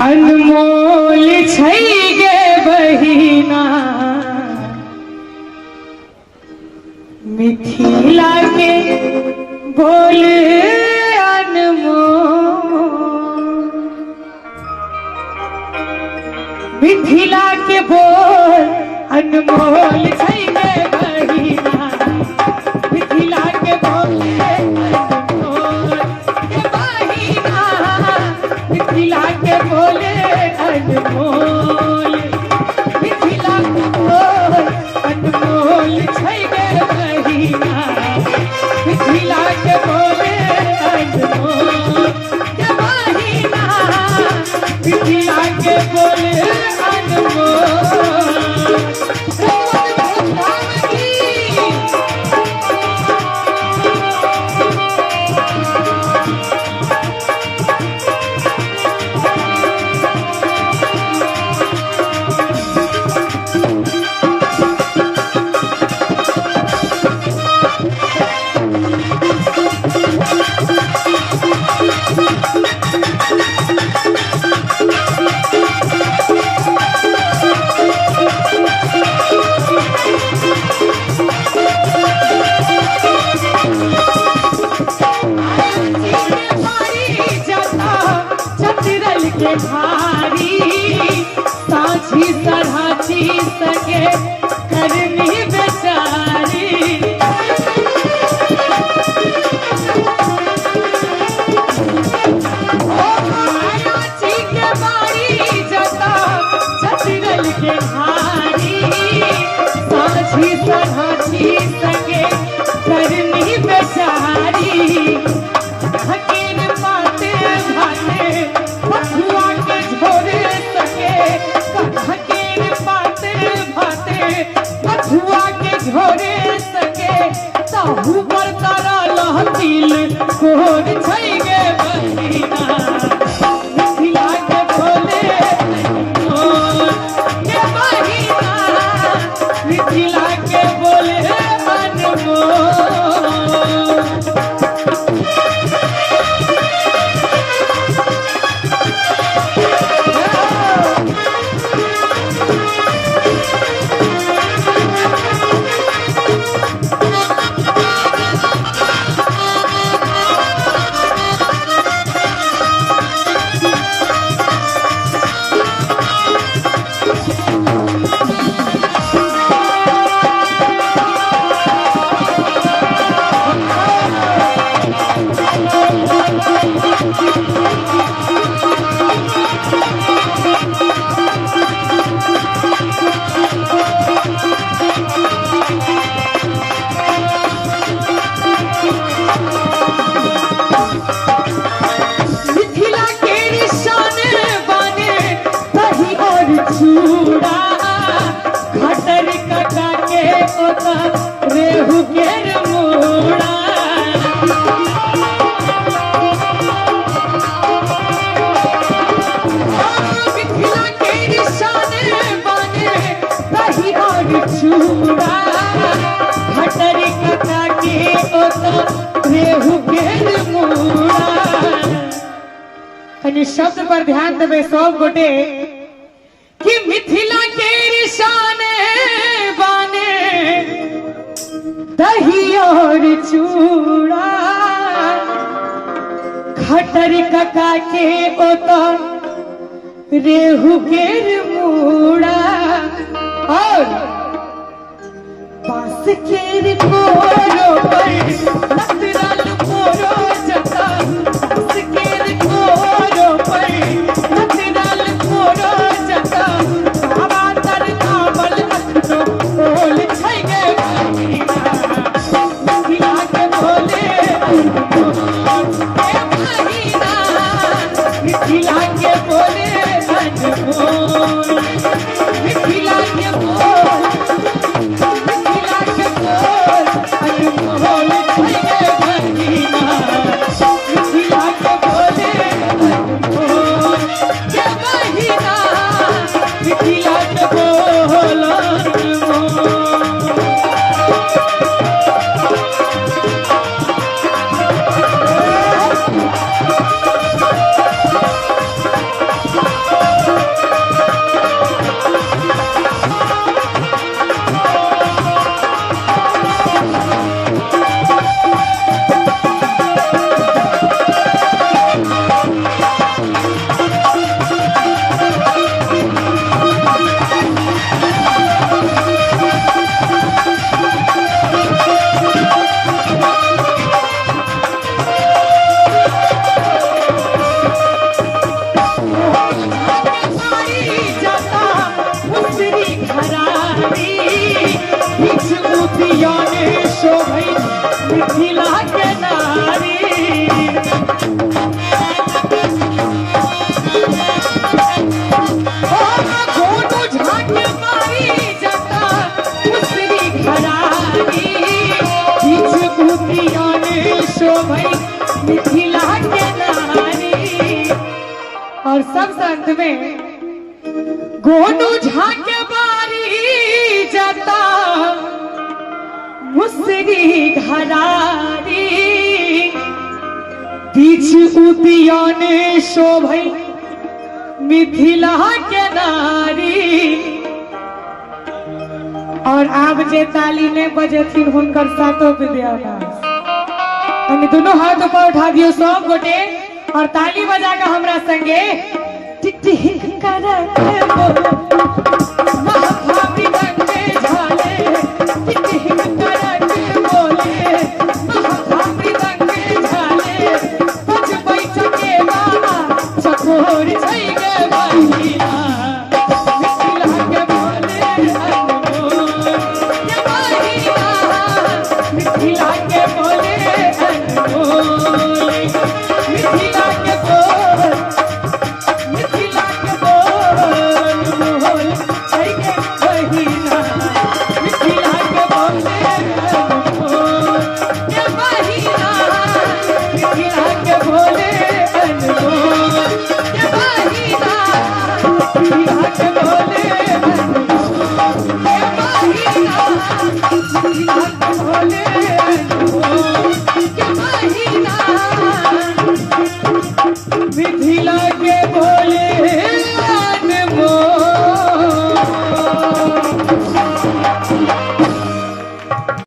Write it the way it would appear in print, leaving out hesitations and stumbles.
अनमोल छै गे बहिना मिथिला के बोल मिथिला के बोल अनमोल छै गे बहिना मिथिला के बोल अनमोल गे बहिना मिथिला के बोल अनमोल मिथिला के बोल अनमोल छै गे बहिना मिथिला के बोल अनमोल गे बहिना मिथिला के बोल के भारी साझी सराची सके करनी बेचारी साझी के बारी जता चतरल के भारी साझी सराची सके करनी बेचारी हकीर पाते भाते बथुआ के झोरे सके हकीर पाते भाते बथुआ के झोरे सके ताहू पर तारा लहतिल कोर छै गे बहिना मिथिला के बोले अनमोल गे बहिना मिथिला के बोले अनमोल रेहू के मूड़ा मिथिला के निशान बने दही और चूड़ा खटर कटा के रेहू के मूड़ा कनी शब्द पर ध्यान देवे सब गोटे कि मिथिला के निशान बने दही और चूड़ा खटर कका के ओता रेहू के मूड़ा और बांस के कोरो पर नतरल कोरो जता बांस के कोरो पर नतरल कोरो जता बाबा तर काबल नतरो बोल छै गे बहिना मिथिला के बोले अनमोल गे बहिना मिथिला के बोले अनमोल मिथिला के बोल अनमोल छै गे बहिना सबसे अंत में गोनू झा के बारी जाता मुसरी घरारी बीच उदियन शोभै मिथिला के नारी। और आब जे ताली में बजेथिन हुनकर सातो विद्याभ्यास हम दोनों हाथ ऊपर उठा दियो सब गोटे और ताली बजा के हमरा संगे टिक करत बोलो महाभावी रंगे झाले टिक करत बोले महाभावी रंगे झाले कुछ बैठ के बाबा चकोर छै गे बहिना मिथिला के बोले अनमोल ये बहिना मिथिला के बोले अनमोल मिथिला के बोल मिथिला के बोल मोल छै गे बहिना मिथिला के बोले अनमोल ये बहिना मिथिला के बोले अनमोल ये बहिना मिथिला के बोले अनमोल ये बहिना मिथिला के बोले अनमोल ये बहिना मिथिला